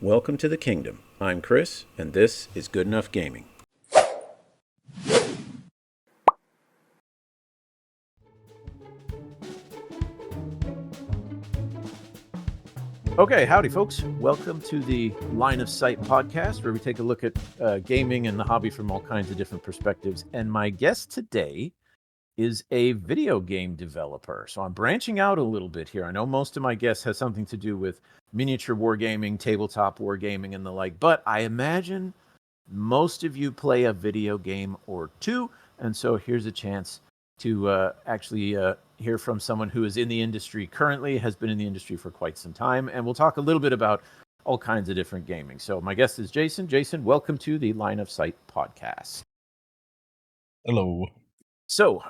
Welcome to the kingdom. I'm Chris, and this is Good Enough Gaming. Okay, howdy, folks. Welcome to the Line of Sight podcast, where we take a look at gaming and the hobby from all kinds of different perspectives. And my guest today is a video game developer. So I'm branching out a little bit here. I know most of my guests has something to do with miniature wargaming, tabletop wargaming, and the like, but I imagine most of you play a video game or two. And so here's a chance to actually hear from someone who is in the industry currently, has been in the industry for quite some time. And we'll talk a little bit about all kinds of different gaming. So my guest is Jason. Jason, welcome to the Line of Sight podcast. Hello. So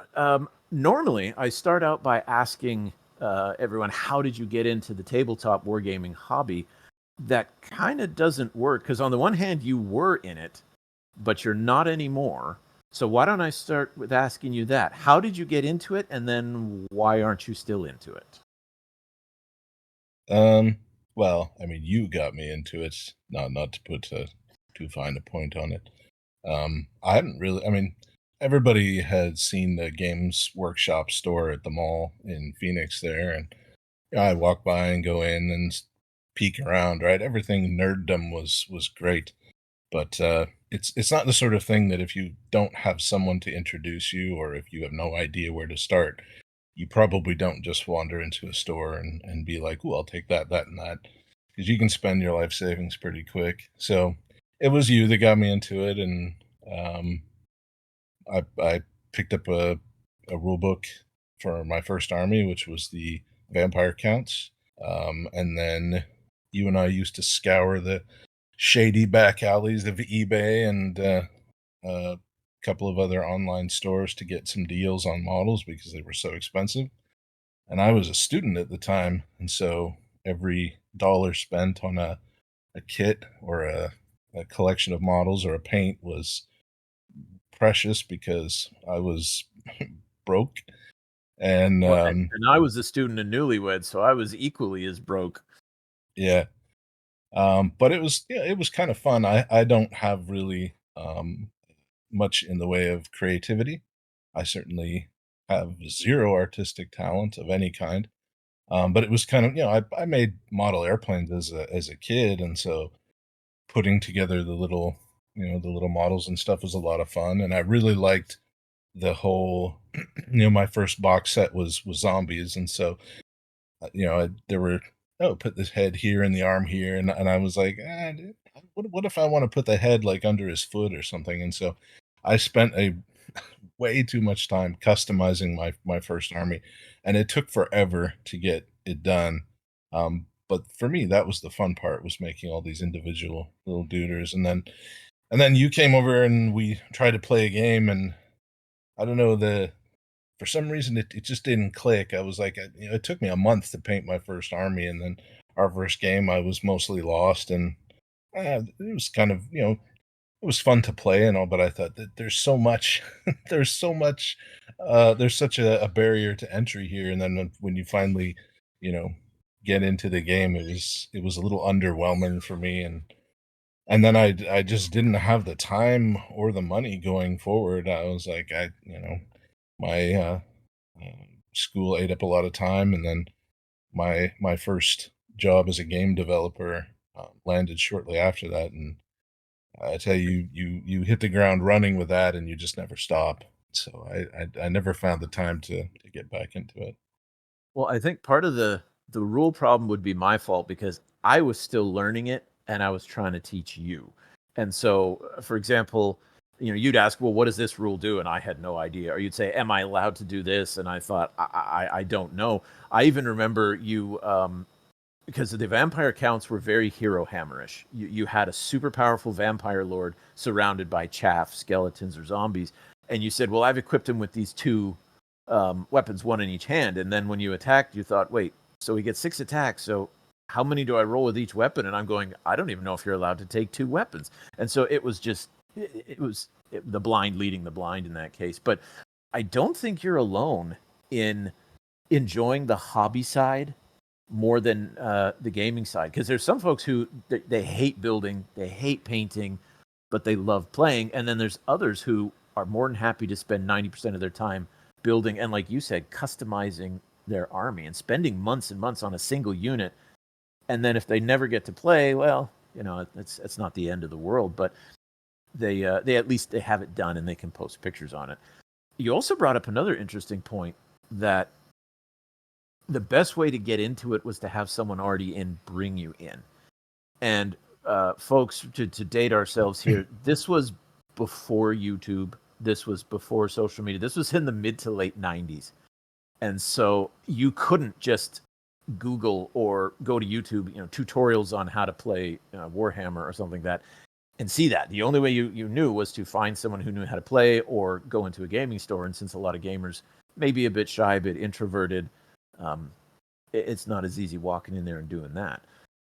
normally I start out by asking everyone, how did you get into the tabletop wargaming hobby? That kind of doesn't work because on the one hand, you were in it, but you're not anymore. So why don't I start with asking you that? How did you get into it, and then why aren't you still into it? Well, I mean, you got me into it. Not to put too fine a point on it. I hadn't really. I mean, everybody had seen the Games Workshop store at the mall in Phoenix there, and I walk by and go in and peek around. Right, everything nerddom was great, but it's not the sort of thing that if you don't have someone to introduce you, or if you have no idea where to start, you probably don't just wander into a store and be like, "Oh, I'll take that, that, and that," because you can spend your life savings pretty quick. So it was you that got me into it, and um, I picked up a rule book for my first army, which was the Vampire Counts, and then you and I used to scour the shady back alleys of eBay and a couple of other online stores to get some deals on models because they were so expensive. And I was a student at the time, and so every dollar spent on a kit or a collection of models or a paint was precious because I was broke. And Well, and I was a student in Newlywed, so I was equally as broke. yeah, but it was kind of fun. I don't have really much in the way of creativity. I certainly have zero artistic talent of any kind. But it was kind of, I made model airplanes as a kid, and so putting together the little models and stuff was a lot of fun, and I really liked the whole, my first box set was zombies, and so there were, oh, put this head here and the arm here, and I was like, what if I want to put the head like under his foot or something, and so I spent a way too much time customizing my first army, and it took forever to get it done. But for me, that was the fun part, was making all these individual little duders, and then you came over and we tried to play a game, and I don't know, the for some reason it just didn't click. I was like, it took me a month to paint my first army, and then our first game I was mostly lost, and it was kind of, it was fun to play and all, but I thought that there's so much, there's so much, there's such a barrier to entry here. And then when you finally, you know, get into the game, it was a little underwhelming for me, and then I just didn't have the time or the money going forward. I was like, my school ate up a lot of time, and then my first job as a game developer landed shortly after that, and I tell you, you hit the ground running with that, and you just never stop. So I never found the time to get back into it. Well, I think part of the rule problem would be my fault because I was still learning it and I was trying to teach you. And so, for example, you'd ask, "Well, what does this rule do?" And I had no idea. Or you'd say, "Am I allowed to do this?" And I thought, I don't know." I even remember you because the vampire counts were very hero hammerish. You had a super powerful vampire lord surrounded by chaff, skeletons, or zombies, and you said, "Well, I've equipped him with these two weapons, one in each hand." And then when you attacked, you thought, "Wait, so he gets 6 attacks. So how many do I roll with each weapon?" And I'm going, "I don't even know if you're allowed to take two weapons." And so it was just, the blind leading the blind in that case. But I don't think you're alone in enjoying the hobby side more than the gaming side, because there's some folks who they hate building, they hate painting, but they love playing, and then there's others who are more than happy to spend 90% of their time building and, like you said, customizing their army and spending months and months on a single unit. And then if they never get to play, well, it's not the end of the world, but they at least they have it done and they can post pictures on it. You also brought up another interesting point, that the best way to get into it was to have someone already in bring you in. And folks, to date ourselves here, this was before YouTube. This was before social media. This was in the mid to late 90s. And so you couldn't just Google or go to YouTube, tutorials on how to play Warhammer or something like that, and see that. The only way you knew was to find someone who knew how to play or go into a gaming store. And since a lot of gamers may be a bit shy, a bit introverted, it's not as easy walking in there and doing that.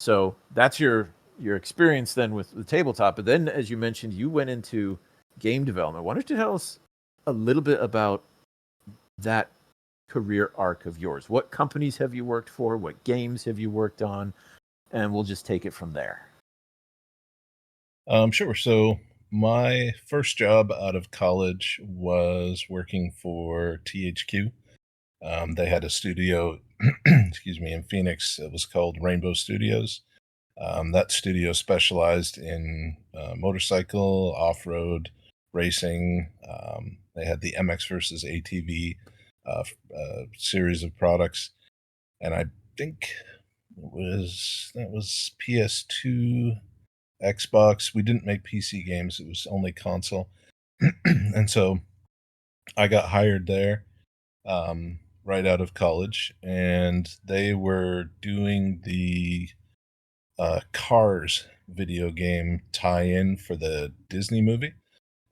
So that's your experience then with the tabletop. But then, as you mentioned, you went into game development. Why don't you tell us a little bit about that career arc of yours? What companies have you worked for? What games have you worked on? And we'll just take it from there. Sure. So my first job out of college was working for THQ. They had a studio, excuse me, in Phoenix. It was called Rainbow Studios. That studio specialized in motorcycle, off-road racing. They had the MX versus ATV series of products, and I think that was PS2, Xbox. We didn't make PC games; it was only console, and so I got hired there right out of college, and they were doing the Cars video game tie-in for the Disney movie.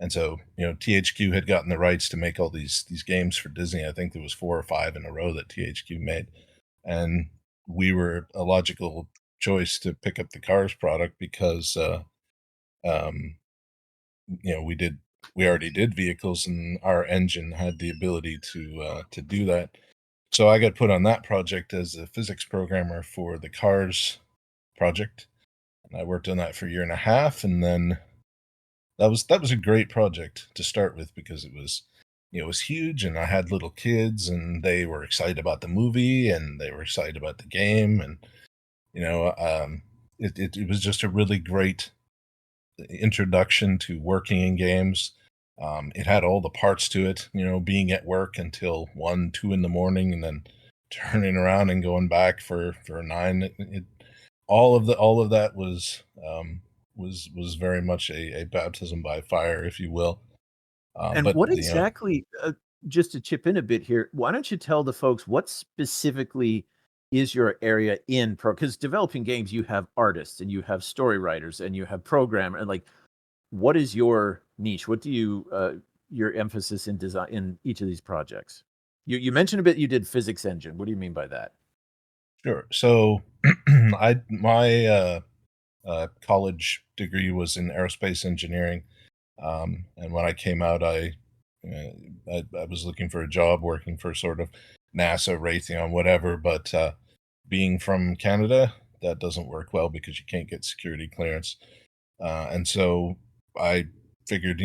And so, THQ had gotten the rights to make all these games for Disney. I think there was 4 or 5 in a row that THQ made. And we were a logical choice to pick up the Cars product because um, we already did vehicles and our engine had the ability to do that. So I got put on that project as a physics programmer for the Cars project. And I worked on that for a year and a half, and then that was a great project to start with because it was huge, and I had little kids, and they were excited about the movie, and they were excited about the game, and you know, um, it was just a really great introduction to working in games. It had all the parts to it, being at work until 1, 2 in the morning, and then turning around and going back for 9. All of that was very much a baptism by fire, if you will. And But what exactly, just to chip in a bit here, why don't you tell the folks what specifically is your area in pro? Because developing games, you have artists and you have story writers and you have programmer, and like, what is your niche? What do you your emphasis in design in each of these projects? You mentioned a bit you did physics engine. What do you mean by that? sure. So I my college degree was in aerospace engineering, and when I came out, I was looking for a job working for sort of NASA, Raytheon, whatever. But being from Canada, that doesn't work well because you can't get security clearance. And so I figured,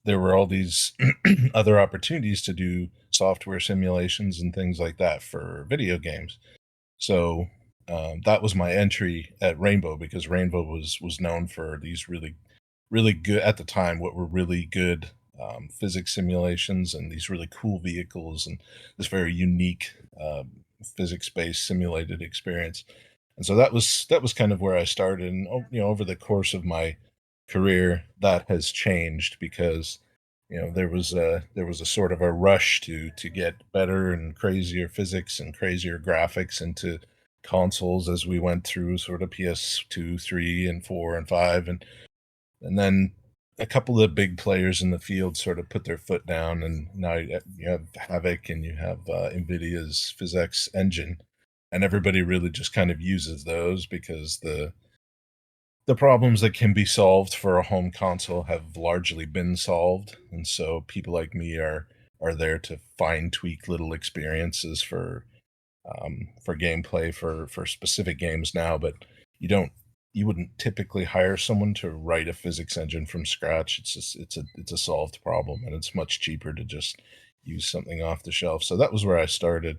there were all these other opportunities to do software simulations and things like that for video games. So that was my entry at Rainbow because Rainbow was known for these really good at the time, what were really good physics simulations and these really cool vehicles and this very unique physics-based simulated experience. And so that was kind of where I started. And over the course of my career, that has changed because there was a sort of a rush to get better and crazier physics and crazier graphics into consoles as we went through sort of PS2, 3, and 4 and 5, and then a couple of big players in the field sort of put their foot down, and now you have Havoc and you have Nvidia's PhysX engine, and everybody really just kind of uses those because the problems that can be solved for a home console have largely been solved, and so people like me are there to fine tweak little experiences for for gameplay for specific games now, but you don't you wouldn't typically hire someone to write a physics engine from scratch. It's just it's a solved problem, and it's much cheaper to just use something off the shelf. So that was where I started.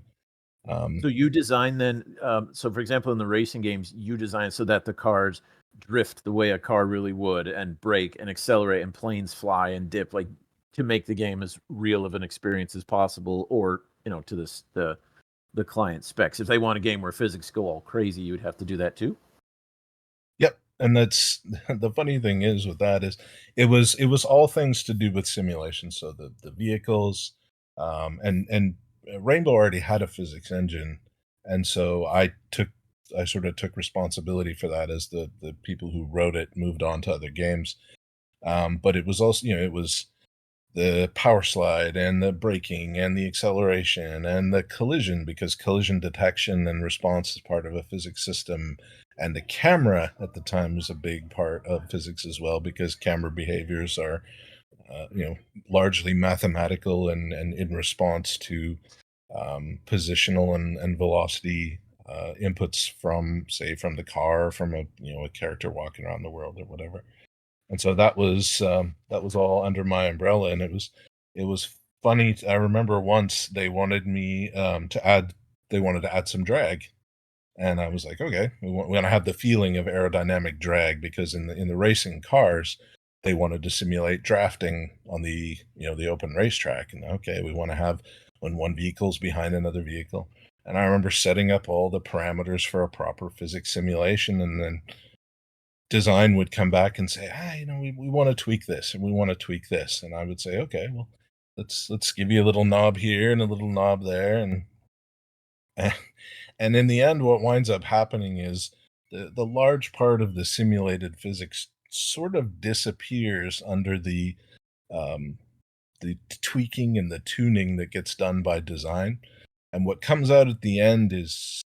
Um, So you design then, so for example, in the racing games, you design so that the cars drift the way a car really would, and brake and accelerate, and planes fly and dip, like to make the game as real of an experience as possible, or to the client specs. If they want a game where physics go all crazy, you would have to do that too. Yep, and that's the funny thing is with that is it was all things to do with simulation. So the vehicles, and Rainbow already had a physics engine, and so I sort of took responsibility for that as the people who wrote it moved on to other games. But it was also, it was the power slide and the braking and the acceleration and the collision, because collision detection and response is part of a physics system, and the camera at the time was a big part of physics as well, because camera behaviors are largely mathematical and in response to positional and velocity inputs from, say, from the car, from a character walking around the world or whatever. And so that was all under my umbrella, and it was funny. I remember once they wanted me they wanted to add some drag, and I was like, okay, we want to have the feeling of aerodynamic drag, because in the racing cars, they wanted to simulate drafting on the open racetrack, and okay, we want to have when one vehicle's behind another vehicle. And I remember setting up all the parameters for a proper physics simulation, and then design would come back and say, we want to tweak this and we want to tweak this. And I would say, okay, well, let's give you a little knob here and a little knob there. And in the end, what winds up happening is the large part of the simulated physics sort of disappears under um, the tweaking and the tuning that gets done by design. And what comes out at the end is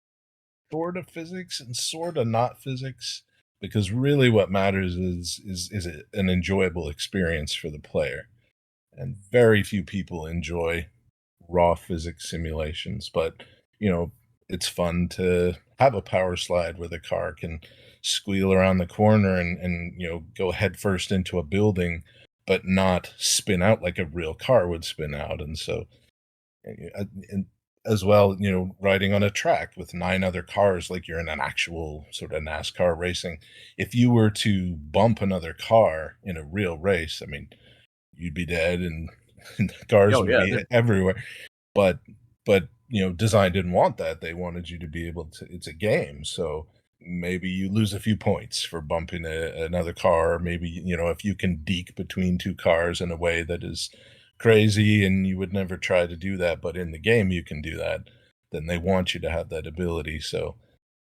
sort of physics and sort of not physics, because really what matters is it an enjoyable experience for the player. And very few people enjoy raw physics simulations, but you know it's fun to have a power slide where the car can squeal around the corner and go headfirst into a building, but not spin out like a real car would spin out. And so and as well, riding on a track with 9 other cars like you're in an actual sort of NASCAR racing. If you were to bump another car in a real race, I mean, you'd be dead, and and cars Oh would yeah, be everywhere. But design didn't want that. They wanted you to be able to, it's a game, so maybe you lose a few points for bumping another car. Maybe, if you can deke between 2 cars in a way that is crazy and you would never try to do that, but in the game you can do that, then they want you to have that ability. So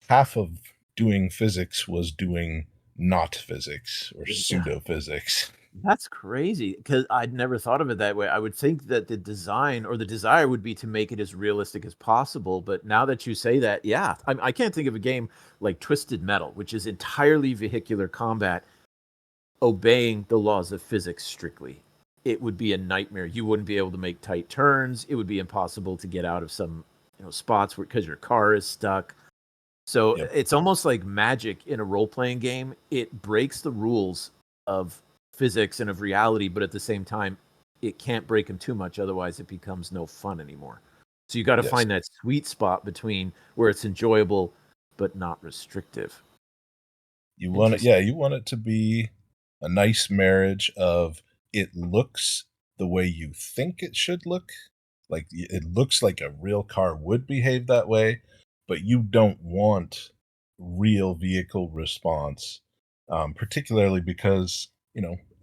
half of doing physics was doing not physics or yeah. pseudo physics. That's crazy because I'd never thought of it that way. I would think that the design or the desire would be to make it as realistic as possible. But now that you say that, yeah, I can't think of a game like Twisted Metal, which is entirely vehicular combat, obeying the laws of physics strictly. It would be a nightmare. You wouldn't be able to make tight turns. It would be impossible to get out of some spots where because your car is stuck. So Yep. it's almost like magic in a role playing game. It breaks the rules of physics and of reality, but at the same time, it can't break them too much. Otherwise, it becomes no fun anymore. So you got to Yes. find that sweet spot between where it's enjoyable but not restrictive. You want it, Interesting. yeah, you want it to be a nice marriage of, it looks the way you think it should look, like it looks like a real car would behave that way, but you don't want real vehicle response, particularly because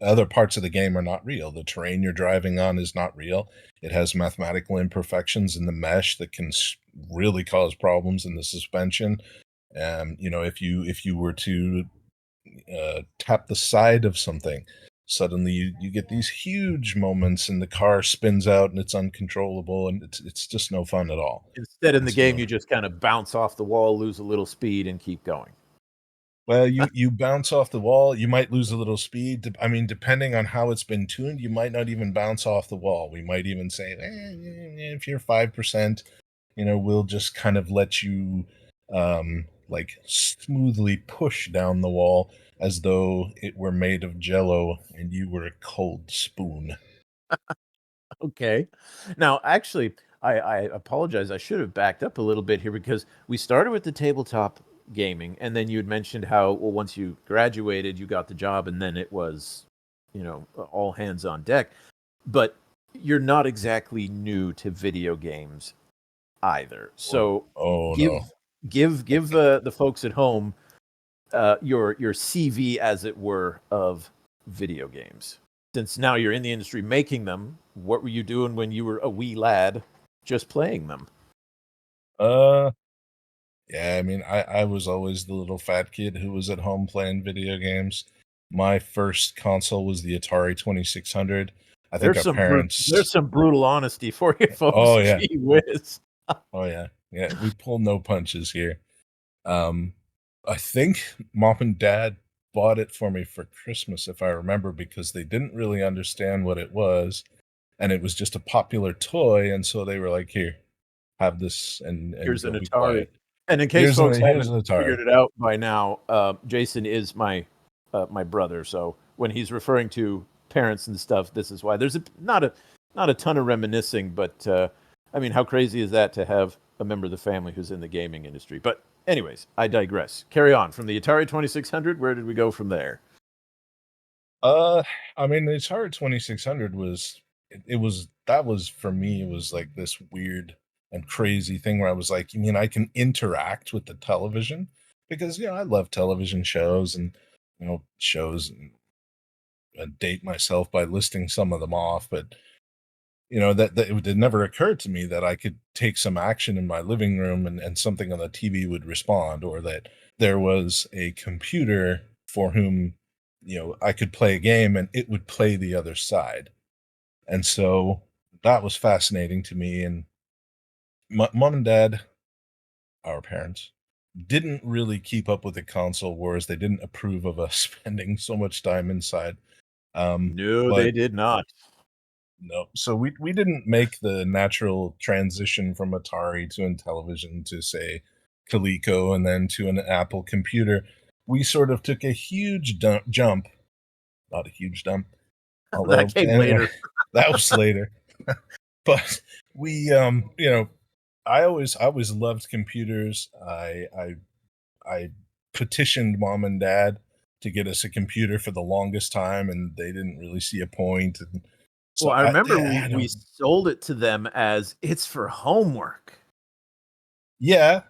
other parts of the game are not real. The terrain you're driving on is not real. It has mathematical imperfections in the mesh that can really cause problems in the suspension. If you were to tap the side of something, suddenly you get these huge moments, and the car spins out and it's uncontrollable, and it's just no fun at all. Instead, in And the game, so, you just kind of bounce off the wall, lose a little speed, and keep going. well, you bounce off the wall, you might lose a little speed. I mean, depending on how it's been tuned, you might not even bounce off the wall. We might even say, if you're 5%, we'll just kind of let you like smoothly push down the wall as though it were made of jello and you were a cold spoon. Okay. Now, actually, I apologize. I should have backed up a little bit here because we started with the tabletop gaming, and then you had mentioned how, well, once you graduated, you got the job, and then it was, all hands on deck. But you're not exactly new to video games either. Oh, So oh give no. give the folks at home your CV, as it were, of video games. Since now you're in the industry making them, what were you doing when you were a wee lad just playing them? Uh yeah, I mean, I was always the little fat kid who was at home playing video games. My first console was the Atari 2600. I think our There's parents. some brutal honesty for you folks. Oh yeah. Gee whiz. Oh yeah. Yeah, we pull no punches here. Um, I think mom and dad bought it for me for Christmas, if I remember, because they didn't really understand what it was, and it was just a popular toy, and so they were like, "Here, have this, and Here's go an be Atari. quiet." And in case folks Here's haven't an Atari. figured it out by now, Jason is my brother. So when he's referring to parents and stuff, this is why. There's not a ton of reminiscing, but I mean, how crazy is that to have a member of the family who's in the gaming industry? But anyways, I digress. Carry on. From the Atari 2600, where did we go from there? Uh, I mean, the Atari 2600 was it was that was for me, it was like this weird and crazy thing where I was like, you mean I can interact with the television? Because, I love television shows and, shows and date myself by listing some of them off, but that it never occurred to me that I could take some action in my living room and something on the TV would respond, or that there was a computer for whom, I could play a game and it would play the other side. And so that was fascinating to me. And mom and dad, our parents, didn't really keep up with the console wars. They didn't approve of us spending so much time inside. No, But they did not. no. So we didn't make the natural transition from Atari to Intellivision to, say, Coleco and then to an Apple computer. We sort of took a huge jump, not a huge dump, That although came anyway, later. that was later. But we, I always loved computers. I petitioned mom and dad to get us a computer for the longest time, and they didn't really see a point. And Well, so I remember I we don't. sold it to them as it's for homework. Yeah,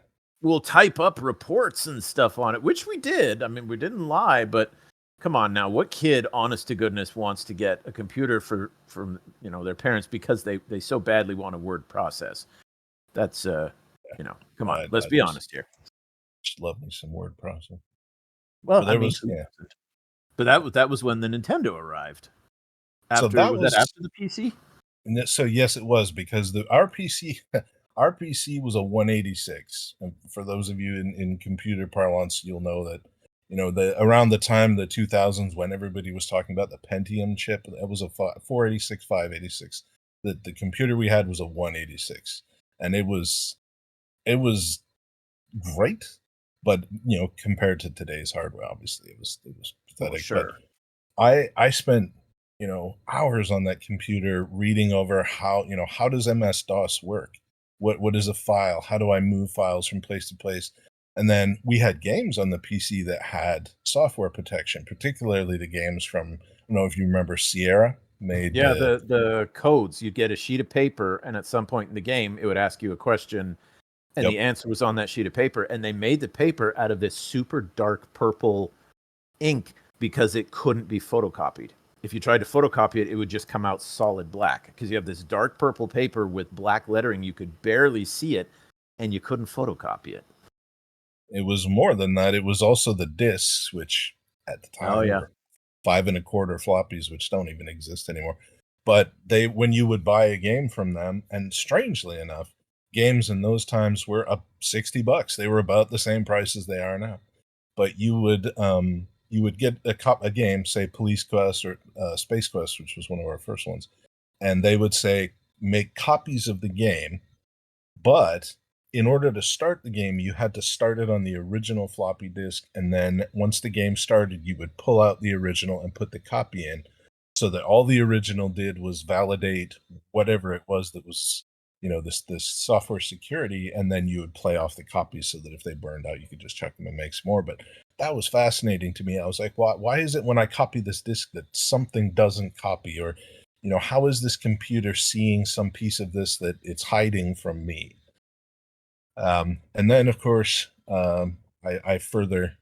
We'll type up reports and stuff on it, which we did. I mean, we didn't lie, but come on now, what kid, honest to goodness, wants to get a computer from their parents because they so badly want a word process? That's come on, let's I be honest here. just love me some word processing. Well, But I there mean, was, who yeah. doesn't? But that was when the Nintendo arrived. So After that was that was after the PC? so yes, it was because the RPC RPC was a 186. And for those of you in computer parlance, you'll know that the around the time the 2000s when everybody was talking about the Pentium chip, that was a 486 586. The computer we had was a 186, and it was great, but compared to today's hardware, obviously it was Well, pathetic. But sure. I spent, hours on that computer reading over how does MS DOS work? What is a file? How do I move files from place to place? And then we had games on the PC that had software protection, particularly the games from, I don't know if you remember Sierra made Yeah, the. the codes, you'd get a sheet of paper, and at some point in the game, it would ask you a question, and Yep, the answer was on that sheet of paper, and they made the paper out of this super dark purple ink because it couldn't be photocopied. If you tried to photocopy it, it would just come out solid black because you have this dark purple paper with black lettering. You could barely see it, and you couldn't photocopy it. it was more than that. It was also the discs, which at the Oh time yeah. were 5 1/4 floppies, which don't even exist anymore. But they, when you would buy a game from them, and strangely enough, games in those times were up $60. They were about the same price as they are now. But you would get a game, say Police Quest or Space Quest, which was one of our first ones, and they would say make copies of the game, But in order to start the game, you had to start it on the original floppy disk, and then once the game started, you would pull out the original and put the copy in, so that all the original did was validate whatever it was that was, this software security, and then you would play off the copies so that if they burned out, you could just check them and make some more. But that was fascinating to me. I was like, why is it when I copy this disk that something doesn't copy? Or, how is this computer seeing some piece of this that it's hiding from me? And then, of course, I further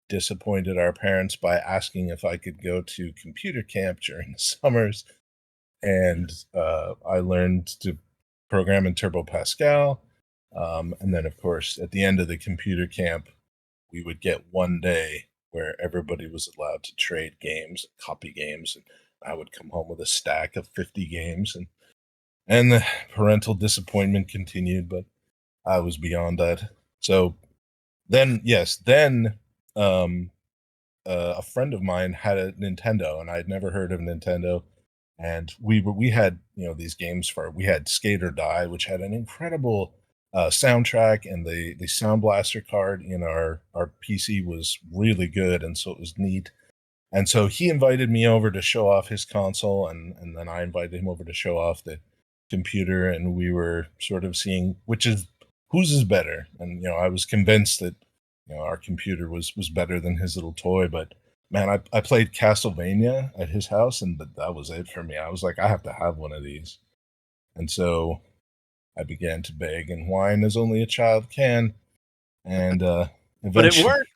disappointed our parents by asking if I could go to computer camp during the summers. And I learned to program in Turbo Pascal. And then, of course, at the end of the computer camp, we would get one day where everybody was allowed to trade games, copy games. And I would come home with a stack of 50 games. And the parental disappointment continued, but I was beyond that. So then, yes, um, a friend of mine had a Nintendo, and I had never heard of Nintendo. And we had these games we had Skate or Die, which had an incredible soundtrack, and the Sound Blaster card in our PC was really good, and so it was neat. And so he invited me over to show off his console, and then I invited him over to show off the computer, and we were sort of seeing whose is better. And I was convinced that our computer was better than his little toy. But man, I played Castlevania at his house, and that was it for me. I was like, I have to have one of these. And so I began to beg and whine as only a child can, and But it eventually worked.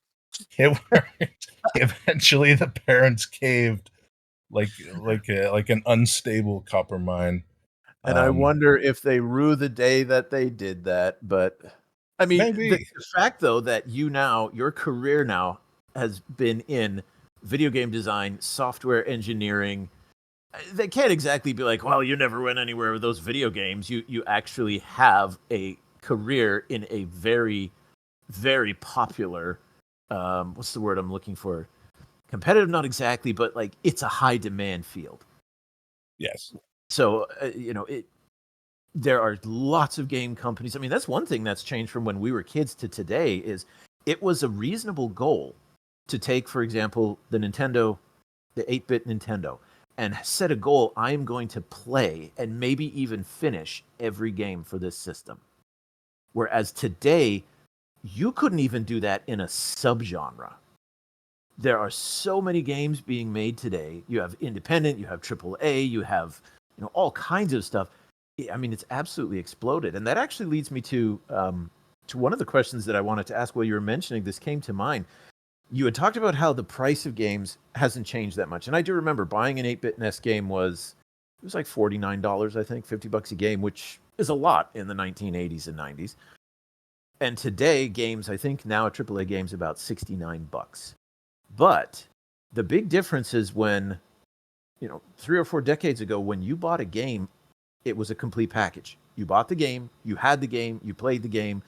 it worked. Eventually the parents caved like an unstable copper mine. And I wonder if they rue the day that they did that. But I mean, Maybe. the fact though that your career now has been in video game design, software engineering, they can't exactly be like, well, you never went anywhere with those video games. You actually have a career in a very, very popular, what's the word I'm looking for? Competitive, not exactly, but like it's a high demand field. Yes. So, there are lots of game companies. I mean, that's one thing that's changed from when we were kids to today is it was a reasonable goal to take, for example, the 8-bit Nintendo, and set a goal. I am going to play and maybe even finish every game for this system. Whereas today, you couldn't even do that in a subgenre. There are so many games being made today. You have independent, you have AAA, you have all kinds of stuff. I mean, it's absolutely exploded, and that actually leads me to one of the questions that I wanted to ask while you were mentioning this came to mind. You had talked about how the price of games hasn't changed that much, and I do remember buying an 8-bit NES game was like $49, I think, $50 a game, which is a lot in the 1980s and 90s. And today, games, I think now a AAA game's about $69. But the big difference is when, 3 or 4 decades ago, when you bought a game, it was a complete package. You bought the game, you had the game, you played the game.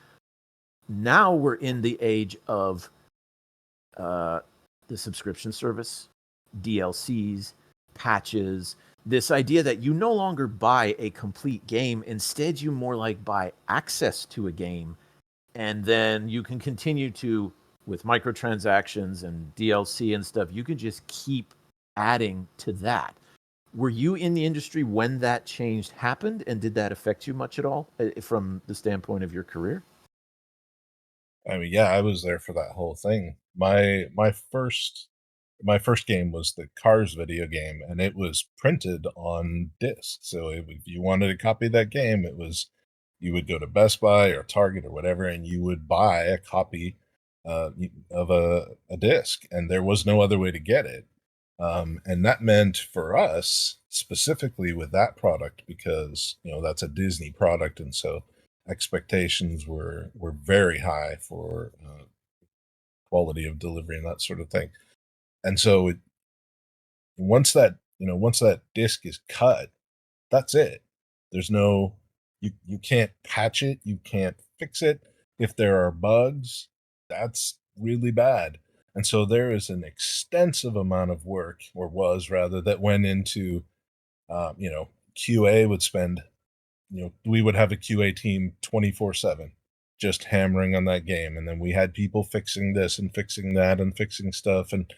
Now we're in the age of the subscription service, DLCs, patches, this idea that you no longer buy a complete game. Instead, you more like buy access to a game. And then you can continue to, with microtransactions and DLC and stuff, you can just keep adding to that. Were you in the industry when that change happened, and did that affect you much at all from the standpoint of your career? I mean, yeah, I was there for that whole thing. My first game was the Cars video game, and it was printed on disc. So if you wanted to copy that game, you would go to Best Buy or Target or whatever, and you would buy a copy of a disc, and there was no other way to get it. And that meant for us specifically with that product, because that's a Disney product, and so expectations were very high for quality of delivery and that sort of thing. And so once that disc is cut, that's it. There's no you can't patch it, you can't fix it. If there are bugs, that's really bad. And so there is an extensive amount of work, or was rather, that went into QA would spend we would have a QA team 24/7 just hammering on that game, and then we had people fixing this and fixing that and fixing stuff, and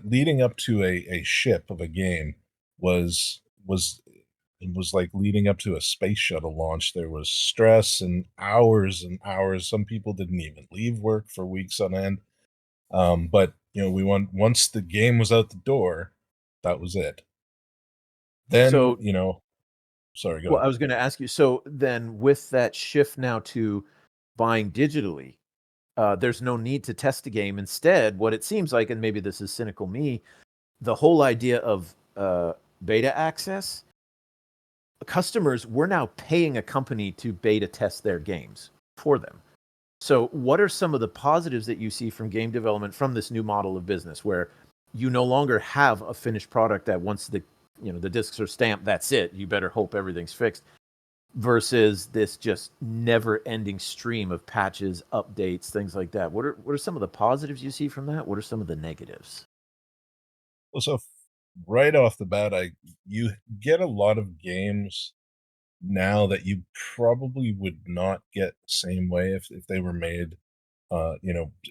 leading up to a ship of a game was it was like leading up to a space shuttle launch. There was stress and hours and hours. Some people didn't even leave work for weeks on end. But we want once the game was out the door, that was it. Then, So, sorry, go well, ahead. I was going to ask you. So then, with that shift now to buying digitally, there's no need to test a game. Instead, what it seems like, and maybe this is cynical me, the whole idea of beta access, customers, we're now paying a company to beta test their games for them. So, what are some of the positives that you see from game development from this new model of business, where you no longer have a finished product that once the discs are stamped, that's it. You better hope everything's fixed. Versus this just never-ending stream of patches, updates, things like that. What are some of the positives you see from that? What are some of the negatives? Well, so right off the bat, I you get a lot of games now that you probably would not get the same way if they were made,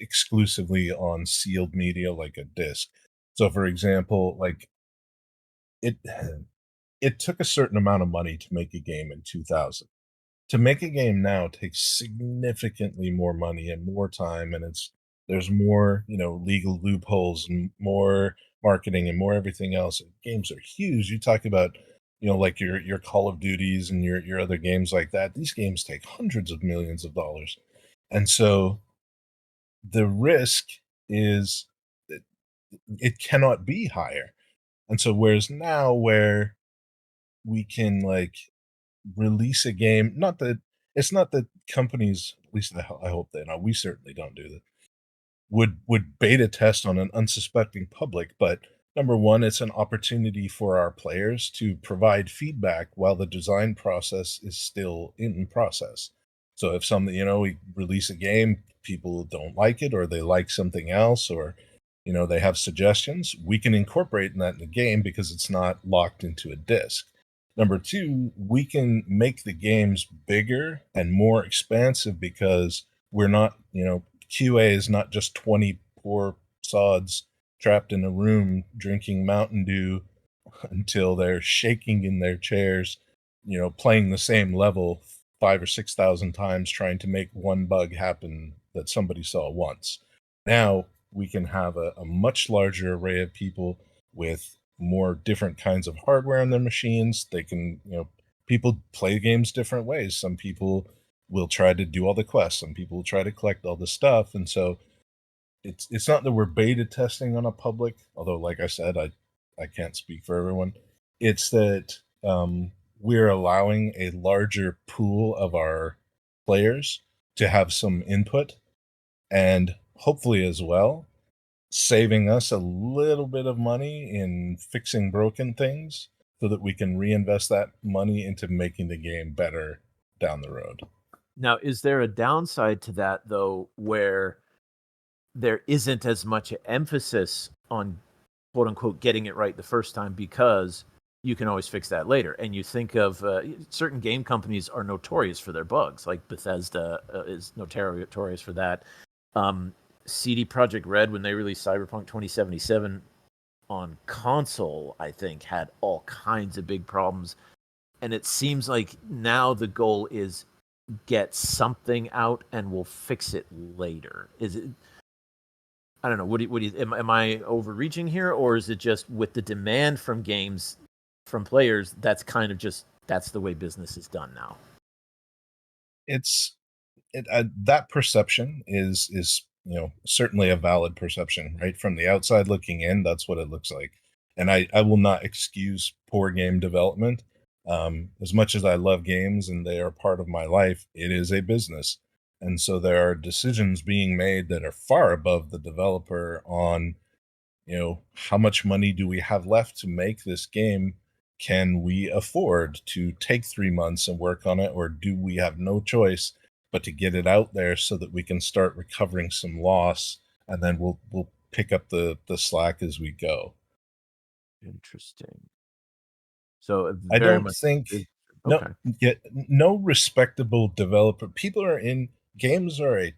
exclusively on sealed media like a disc. So, for example, like it it took a certain amount of money to make a game in 2000. To make a game now takes significantly more money and more time, and there's more, legal loopholes and more marketing and more everything else. Games are huge. You talk about, like your Call of Duties and your other games like that. These games take hundreds of millions of dollars. And so the risk is it, it cannot be higher. And so whereas now where we can like release a game, not that it's not that companies, at least I hope they know, we certainly don't do that, would beta test on an unsuspecting public, but number one, it's an opportunity for our players to provide feedback while the design process is still in process. So if something, we release a game, people don't like it, or they like something else, or they have suggestions, we can incorporate that in the game because it's not locked into a disc. Number two, we can make the games bigger and more expansive because we're not, QA is not just 20 poor sods trapped in a room drinking Mountain Dew until they're shaking in their chairs, playing the same level 5 or 6 thousand times trying to make one bug happen that somebody saw once. Now we can have a much larger array of people with more different kinds of hardware on their machines. They can, people play games different ways. Some people will try to do all the quests. Some people will try to collect all the stuff. And so it's not that we're beta testing on a public, although like I said, I can't speak for everyone. It's that we're allowing a larger pool of our players to have some input and hopefully as well saving us a little bit of money in fixing broken things so that we can reinvest that money into making the game better down the road. Now, is there a downside to that though, where there isn't as much emphasis on quote unquote getting it right the first time because you can always fix that later? And you think of certain game companies are notorious for their bugs, like Bethesda is notorious for that. CD Projekt Red, when they released Cyberpunk 2077 on console, I think had all kinds of big problems. And it seems like now the goal is get something out and we'll fix it later. Is it? I don't know. Am I overreaching here, or is it just with the demand from games from players? That's kind of just that's the way business is done now. It's that perception is certainly a valid perception, right? From the outside looking in, that's what it looks like. And I will not excuse poor game development. As much as I love games and they are part of my life, it is a business. And so there are decisions being made that are far above the developer on, how much money do we have left to make this game? Can we afford to take 3 months and work on it, or do we have no choice but to get it out there so that we can start recovering some loss, and then we'll pick up the slack as we go. Interesting. So I very don't much. think no Okay. no respectable developer. People are in games are a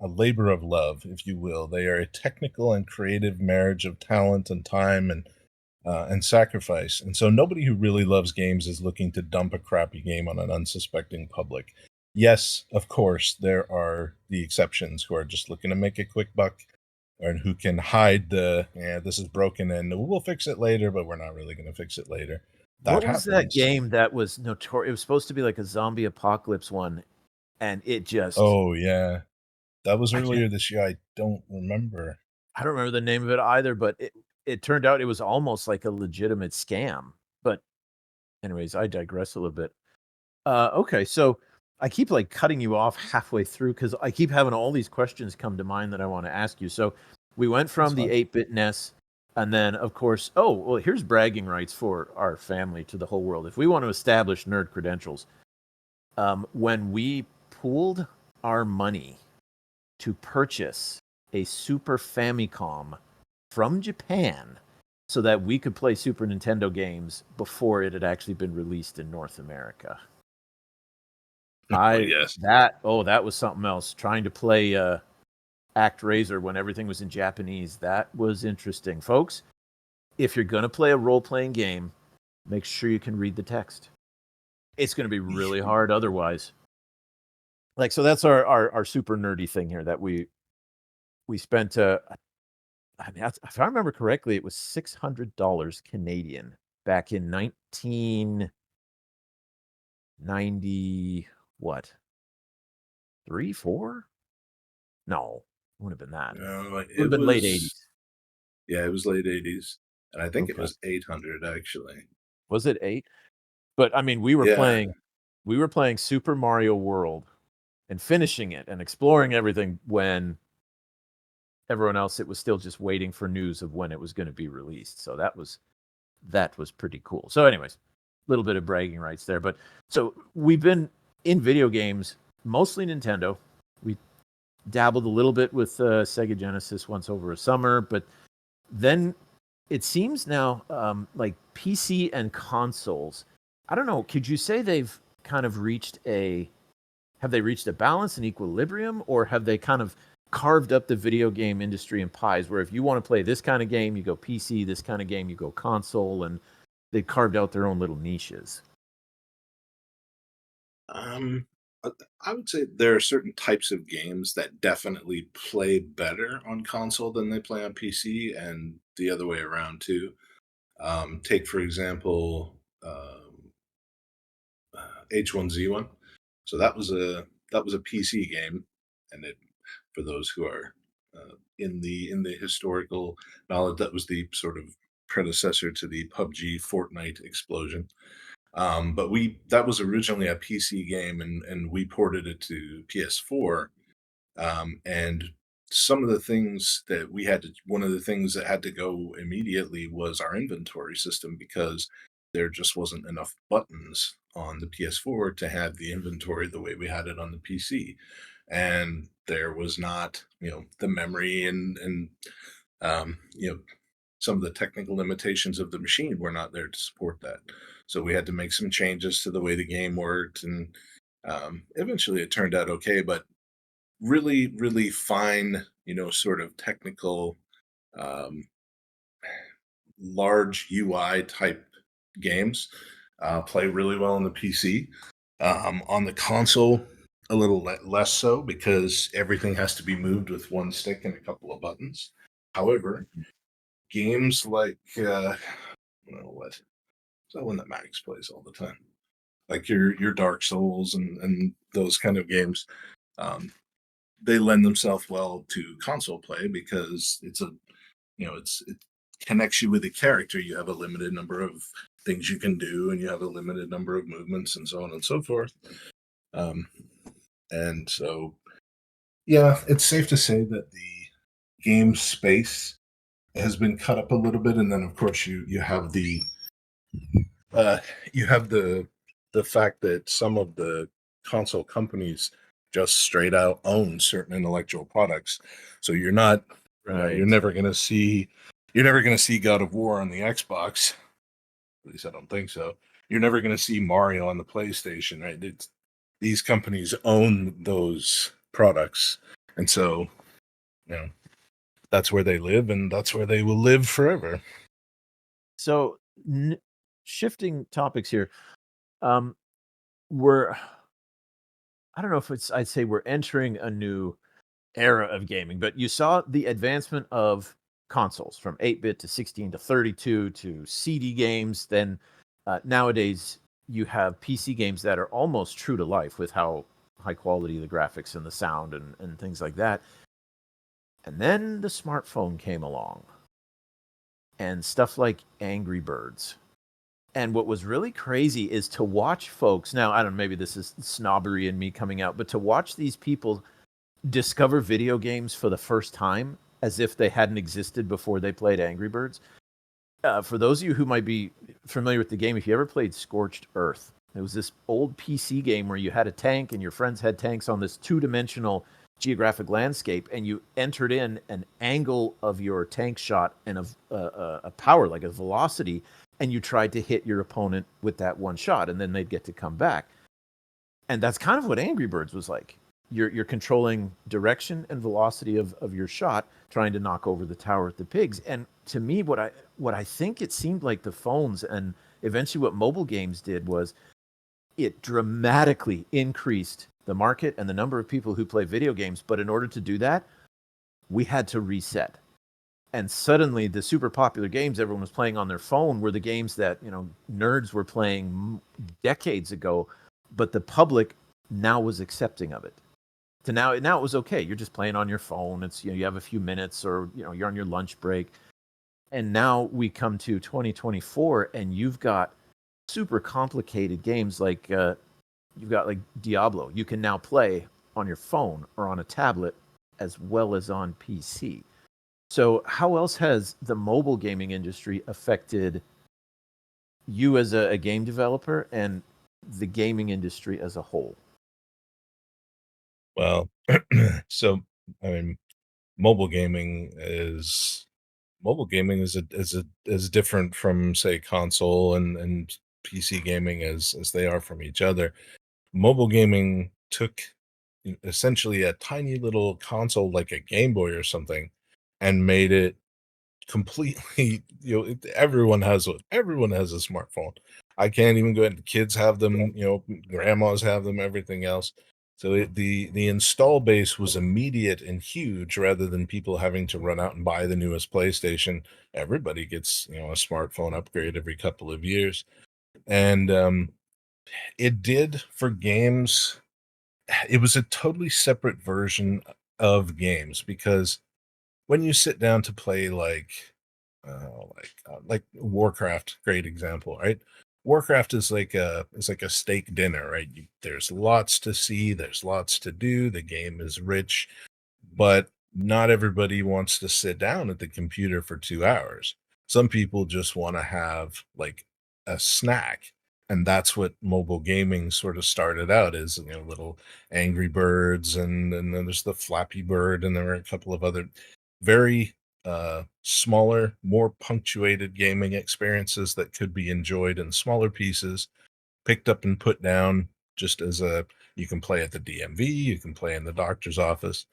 labor of love, if you will. They are a technical and creative marriage of talent and time and sacrifice. And so nobody who really loves games is looking to dump a crappy game on an unsuspecting public. Yes, of course, there are the exceptions who are just looking to make a quick buck and who can hide yeah, this is broken and we'll fix it later, but we're not really going to fix it later. That What was that happens. game that was notorious? It was supposed to be like a zombie apocalypse one, and it just Oh, yeah. That was I can't earlier this year. I don't remember. I don't remember the name of it either, but it turned out it was almost like a legitimate scam. But anyways, I digress a little bit. Okay, so I keep like cutting you off halfway through because I keep having all these questions come to mind that I want to ask you. So we went That's from the fine. 8-bit NES, and then of course, oh well, here's bragging rights for our family to the whole world. If we want to establish nerd credentials, when we pooled our money to purchase a Super Famicom from Japan so that we could play Super Nintendo games before it had actually been released in North America. Well, I yes. that oh that was something else. Trying to play Act Razor when everything was in Japanese. That was interesting, folks. If you're gonna play a role playing game, make sure you can read the text. It's gonna be really hard otherwise. Like so, that's our super nerdy thing here that we spent. I mean, if I remember correctly, it was $600 Canadian back in 1990. What 3, 4? No, it wouldn't have been that. No, Would have it been late was 80s. yeah, it was late 80s, and I think it Okay. was 800 actually. Was it 8? But I mean, Yeah. we were playing Super Mario World and finishing it and exploring everything when everyone else it was still just waiting for news of when it was going to be released. So that was pretty cool. So anyways, a little bit of bragging rights there, but so we've been in video games, mostly Nintendo. We dabbled a little bit with Sega Genesis once over a summer, but then it seems now like PC and consoles. I don't know. Could you say they've kind of reached a have they reached a balance and equilibrium, or have they kind of carved up the video game industry in pies? Where if you want to play this kind of game, you go PC. This kind of game, you go console, and they carved out their own little niches. Um, uh, I would say there are certain types of games that definitely play better on console than they play on PC, and the other way around too. Take for example, H1Z1. So that was a PC game, and it for those who are in the historical knowledge, that was the sort of predecessor to the PUBG Fortnite explosion. But we that was originally a PC game, and we ported it to PS4. And some of the things that we had to one of the things that had to go immediately was our inventory system because there just wasn't enough buttons on the PS4 to have the inventory the way we had it on the PC. And there was not, the memory and some of the technical limitations of the machine were not there to support that. So we had to make some changes to the way the game worked, and eventually it turned out okay. But really, really fine, sort of technical, um, large UI type games play really well on the PC. On the console, a little less so because everything has to be moved with one stick and a couple of buttons. However, games like what's that one that Max plays all the time? Like your Dark Souls and those kind of games. Um, they lend themselves well to console play because it connects you with the character. You have a limited number of things you can do, and you have a limited number of movements, and so on and so forth. Um, and so, yeah, it's safe to say that the game space has been cut up a little bit, and then of course uh, you have the fact that some of the console companies just straight out own certain intellectual products. So Right. you're never going to see God of War on the Xbox. At least I don't think so. You're never going to see Mario on the PlayStation, right? These companies own those products, and so you know that's where they live, and that's where they will live forever. So, shifting topics here, um, we're I don't know if I'd say we're entering a new era of gaming, but you saw the advancement of consoles from 8-bit to 16 to 32 to CD games. Then nowadays you have PC games that are almost true to life with how high quality the graphics and the sound and things like that. And then the smartphone came along and stuff like Angry Birds. And what was really crazy is to watch folks. Now, I don't know, maybe this is snobbery in me coming out, but to watch these people discover video games for the first time as if they hadn't existed before they played Angry Birds. For those of you who might be familiar with the game, if you ever played Scorched Earth, it was this old PC game where you had a tank and your friends had tanks on this two-dimensional geographic landscape, and you entered in an angle of your tank shot and a power, like a velocity, and you tried to hit your opponent with that one shot, and then they'd get to come back. And that's kind of what Angry Birds was like. You're controlling direction and velocity of your shot, trying to knock over the tower at the pigs. And to me, what I think it seemed like the phones and eventually what mobile games did was it dramatically increased the market and the number of people who play video games. But in order to do that, we had to reset. And suddenly the super popular games everyone was playing on their phone were the games that, nerds were playing decades ago, but the public now was accepting of it. So now it was okay. You're just playing on your phone. It's you have a few minutes, or you're on your lunch break. And now we come to 2024, and you've got super complicated games like you've got like Diablo. You can now play on your phone or on a tablet as well as on PC. So how else has the mobile gaming industry affected you as a game developer and the gaming industry as a whole? Well, so I mean, mobile gaming is is different from say console and PC gaming as they are from each other. Mobile gaming took essentially a tiny little console like a Game Boy or something and made it completely everyone has a smartphone. I can't even go ahead, kids have them, grandmas have them, everything else. So the install base was immediate and huge rather than people having to run out and buy the newest PlayStation. Everybody gets, a smartphone upgrade every couple of years. And it did for games. It was a totally separate version of games because when you sit down to play like Warcraft, great example, right? Warcraft is like a steak dinner, right? There's lots to see, there's lots to do. The game is rich, but not everybody wants to sit down at the computer for 2 hours. Some people just want to have like a snack. And that's what mobile gaming sort of started out as, little Angry Birds, and then there's the Flappy Bird, and there were a couple of other very smaller, more punctuated gaming experiences that could be enjoyed in smaller pieces, picked up and put down just as a you can play at the DMV, you can play in the doctor's office.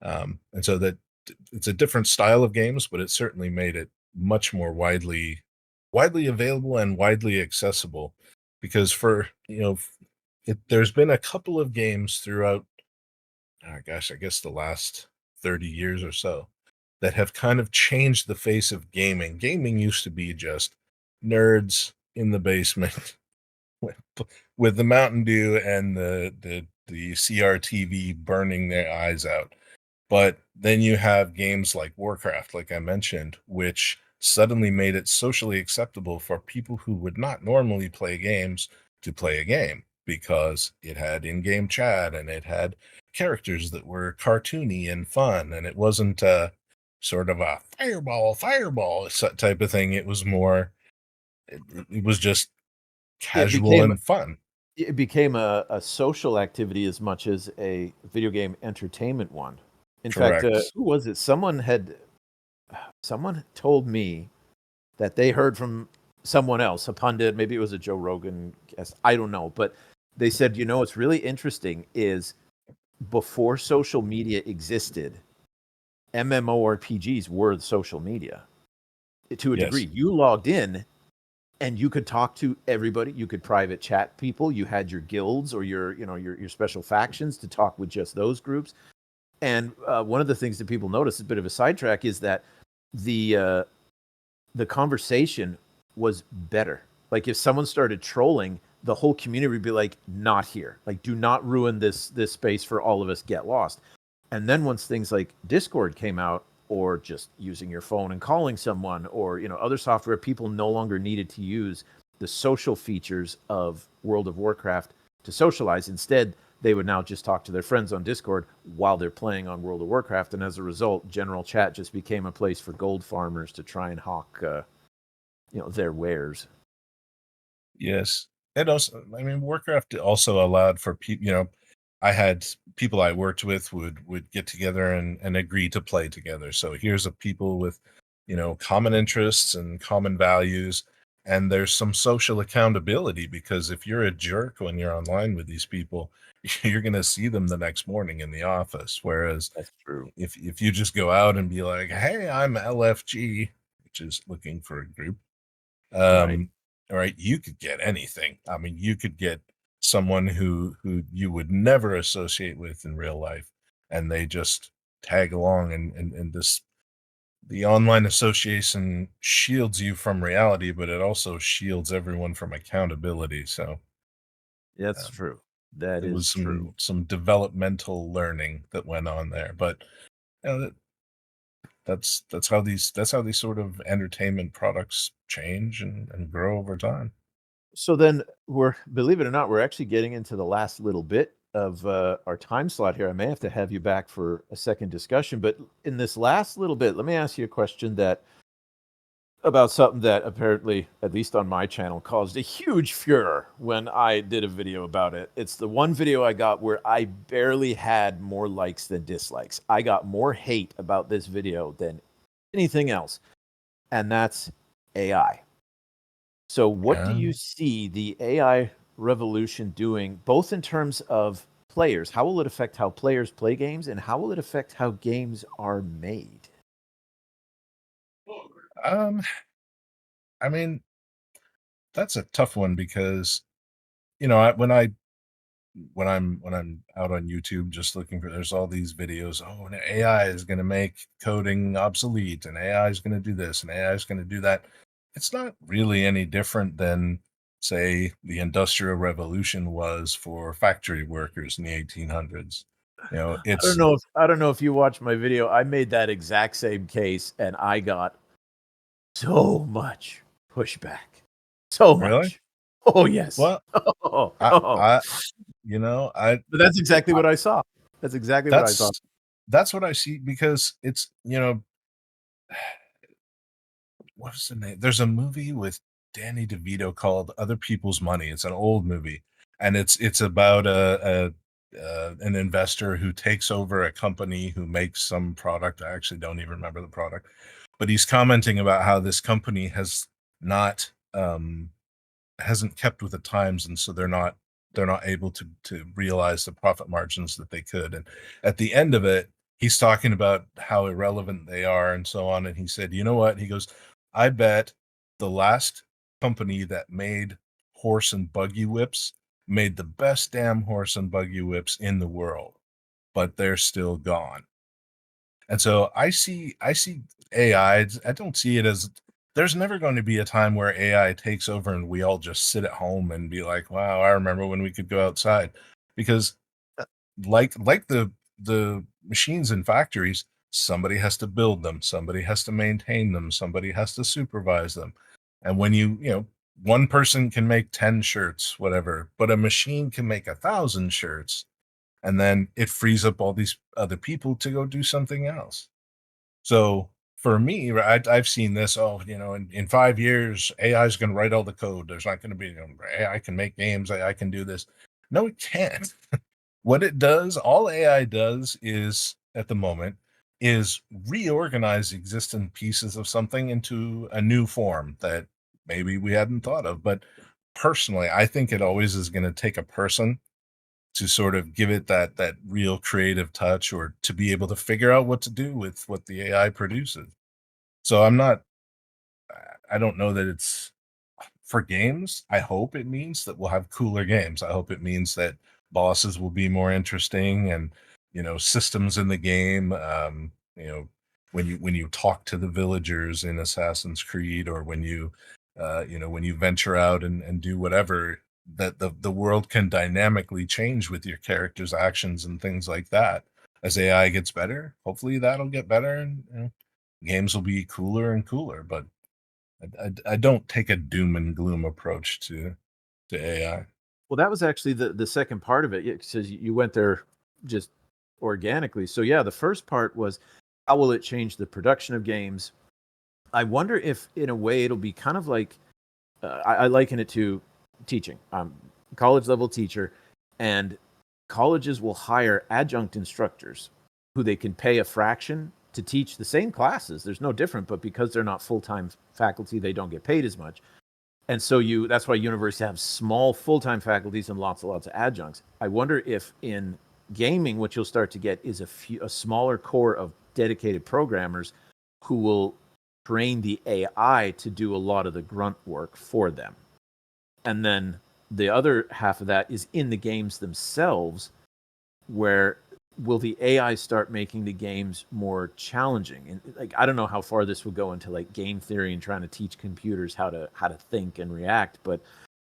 And so that it's a different style of games, but it certainly made it much more widely available and widely accessible. Because for there's been a couple of games throughout, gosh, I guess the last 30 years or so that have kind of changed the face of gaming. Gaming used to be just nerds in the basement with, with the Mountain Dew and the CRTV burning their eyes out. But then you have games like Warcraft, like I mentioned, which suddenly made it socially acceptable for people who would not normally play games to play a game because it had in-game chat and it had characters that were cartoony and fun, and it wasn't sort of a fireball type of thing. It was more, it was just It casual became and fun. it became a social activity as much as a video game entertainment one. In fact, Correct. who was it? Someone told me that they heard from someone else, a pundit, maybe it was a Joe Rogan guest, I don't know, but they said, what's really interesting is before social media existed, MMORPGs were the social media to a Yes. degree. You logged in and you could talk to everybody. You could private chat people. You had your guilds or your special factions to talk with just those groups. And one of the things that people notice, a bit of a sidetrack, is that the conversation was better. Like if someone started trolling, the whole community would be like, "Not here! Like, do not ruin this space for all of us. Get lost." And then once things like Discord came out, or just using your phone and calling someone, or other software, people no longer needed to use the social features of World of Warcraft to socialize. Instead, they would now just talk to their friends on Discord while they're playing on World of Warcraft. And as a result, general chat just became a place for gold farmers to try and hawk, their wares. Yes. And also, I mean, Warcraft also allowed for people, I had people I worked with would get together and agree to play together. So here's a people with, common interests and common values. And there's some social accountability, because if you're a jerk when you're online with these people, you're going to see them the next morning in the office. Whereas That's true. if you just go out and be like, "Hey, I'm LFG," which is looking for a group, Right. all right, you could get anything. I mean, you could get someone who you would never associate with in real life, and they just tag along, and this the online association shields you from reality, but it also shields everyone from accountability. So That's um, true. That there was is true. some developmental learning that went on there, but that's how these sort of entertainment products change and grow over time. So then believe it or not, we're actually getting into the last little bit of our time slot here. I may have to have you back for a second discussion, but in this last little bit, let me ask you a question about something that apparently, at least on my channel, caused a huge furor when I did a video about it. It's the one video I got where I barely had more likes than dislikes. I got more hate about this video than anything else, and that's AI. So, what do Yeah. you see the AI revolution doing, both in terms of players? How will it affect how players play games, and how will it affect how games are made? Um, I mean, that's a tough one, because when I'm out on YouTube just looking for, there's all these videos. Oh, and AI is going to make coding obsolete, and AI is going to do this, and AI is going to do that. It's not really any different than, say, the Industrial Revolution was for factory workers in the 1800s. It's I don't know if you watched my video. I made that exact same case, and I got so much pushback. So really much. Oh yes. well. Oh, I oh. I you know But that's exactly I what I saw. That's exactly what I saw. that's that's what I see, because it's, what was the name? There's a movie with Danny DeVito called Other People's Money. It's an old movie, and it's about a an investor who takes over a company who makes some product. I actually don't even remember the product, but he's commenting about how this company not hasn't kept with the times, and so they're not able to realize the profit margins that they could. And at the end of it, he's talking about how irrelevant they are and so on. And he said, "You know what?" He goes, "I bet the last company that made horse and buggy whips made the best damn horse and buggy whips in the world, but they're still gone." And so I see AI. I don't see it as, there's never going to be a time where AI takes over and we all just sit at home and be like, "Wow, I remember when we could go outside." Because like the machines in factories, somebody has to build them, somebody has to maintain them, somebody has to supervise them. And when one person can make 10 shirts, whatever, but a machine can make 1,000 shirts, and then it frees up all these other people to go do something else. So for me, I've seen this. Oh, in 5 years, AI is going to write all the code. There's not going to be, AI can make games. AI can do this. No, it can't. What it does, all AI does is, at the moment, is reorganize existing pieces of something into a new form that maybe we hadn't thought of. But personally, I think it always is going to take a person to sort of give it that real creative touch, or to be able to figure out what to do with what the AI produces. So I'm not I don't know that it's for games. I hope it means that we'll have cooler games. I hope it means that bosses will be more interesting, and systems in the game. When you talk to the villagers in Assassin's Creed, or when you venture out and do whatever, that the world can dynamically change with your character's actions and things like that. As AI gets better, hopefully that'll get better, and games will be cooler and cooler. But I don't take a doom and gloom approach to AI. Well, that was actually the second part of it. Yeah, because you went there just organically. So yeah, the first part was how will it change the production of games? I wonder if, in a way, it'll be kind of like I liken it to teaching. I'm a college level teacher, and colleges will hire adjunct instructors who they can pay a fraction to teach the same classes. There's no different, but because they're not full time faculty, they don't get paid as much. And so that's why universities have small full-time faculties and lots and lots of adjuncts. I wonder if in gaming, what you'll start to get is a smaller core of dedicated programmers who will train the AI to do a lot of the grunt work for them. And then the other half of that is in the games themselves, where will the AI start making the games more challenging? And like, I don't know how far this will go into like game theory and trying to teach computers how to think and react, but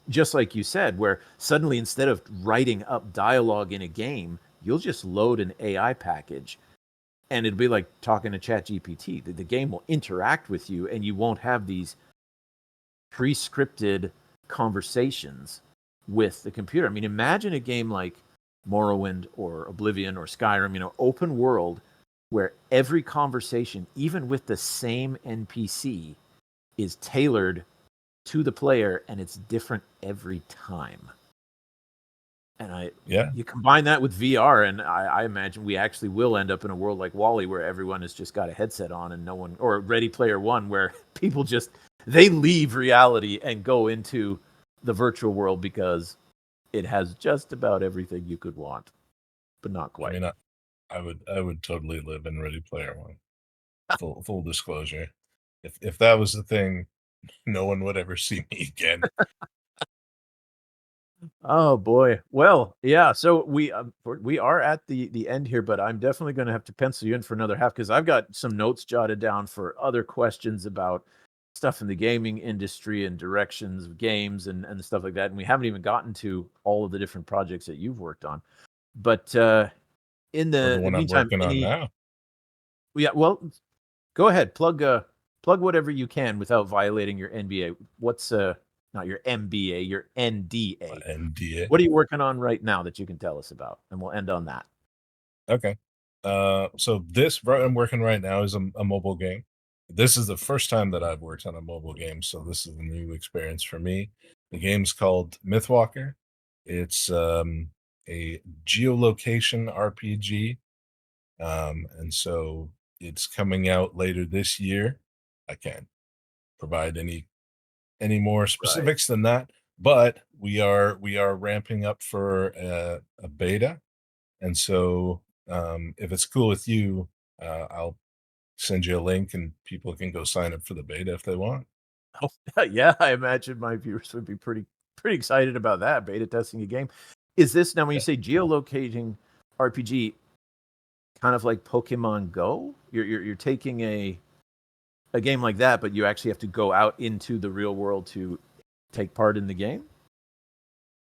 just like you said, where suddenly instead of writing up dialogue in a game, you'll just load an AI package, and it'll be like talking to ChatGPT. The game will interact with you, and you won't have these pre-scripted conversations with the computer. I mean, imagine a game like Morrowind or Oblivion or Skyrim, open world, where every conversation, even with the same NPC, is tailored to the player and it's different every time. And Yeah. you combine that with VR, and I imagine we actually will end up in a world like Wally, where everyone has just got a headset on and no one, or Ready Player One, where people just they leave reality and go into the virtual world because it has just about everything you could want, but not I quite. mean, I would totally live in Ready Player One. Full disclosure. If that was the thing, no one would ever see me again. Oh boy. Well, yeah. So we are at the end here, but I'm definitely going to have to pencil you in for another half because I've got some notes jotted down for other questions about stuff in the gaming industry and directions of games and stuff like that. And we haven't even gotten to all of the different projects that you've worked on. But in Or the the one I'm meantime, working on now. yeah, well, go ahead, plug whatever you can without violating your NBA. What's not your MBA, your NDA. NDA. What are you working on right now that you can tell us about? And we'll end on that. Okay. So this what I'm working right now is a mobile game. This is the first time that I've worked on a mobile game, so this is a new experience for me. The game's called Mythwalker. It's a geolocation RPG, and so it's coming out later this year. I can't provide any more Right. specifics than that, but we are ramping up for a beta, and so if it's cool with you, I'll send you a link and people can go sign up for the beta if they want. Oh, yeah, I imagine my viewers would be pretty excited about that, beta testing a game. Is this now when you Yeah. say geolocating RPG, kind of like Pokemon Go? You're taking a game like that, but you actually have to go out into the real world to take part in the game?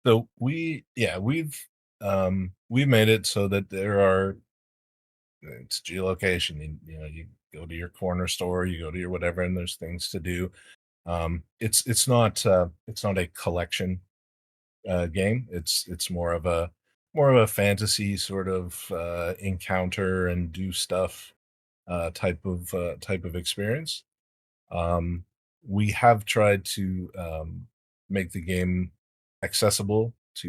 So we've made it so that there are it's geolocation. You go to your corner store, you go to your whatever, and there's things to do. It's not a collection game. It's more of a fantasy sort of encounter and do stuff type of experience. Um, we have tried to make the game accessible to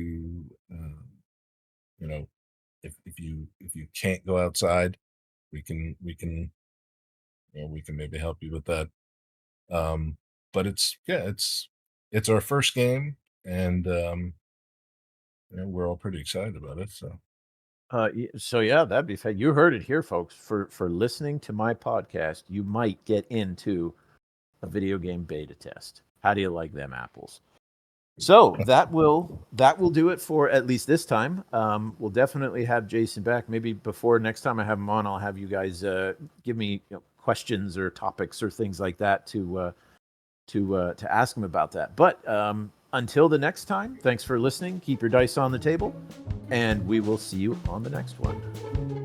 you know if you can't go outside, we can maybe help you with that. but it's our first game, and we're all pretty excited about it. So So yeah, that'd be fun. You heard it here, folks. For listening to my podcast, you might get into a video game beta test. How do you like them apples? So that will do it for at least this time. We'll definitely have Jason back. Maybe before next time I have him on, I'll have you guys give me questions or topics or things like that to ask him about that. But until the next time, thanks for listening. Keep your dice on the table, and we will see you on the next one.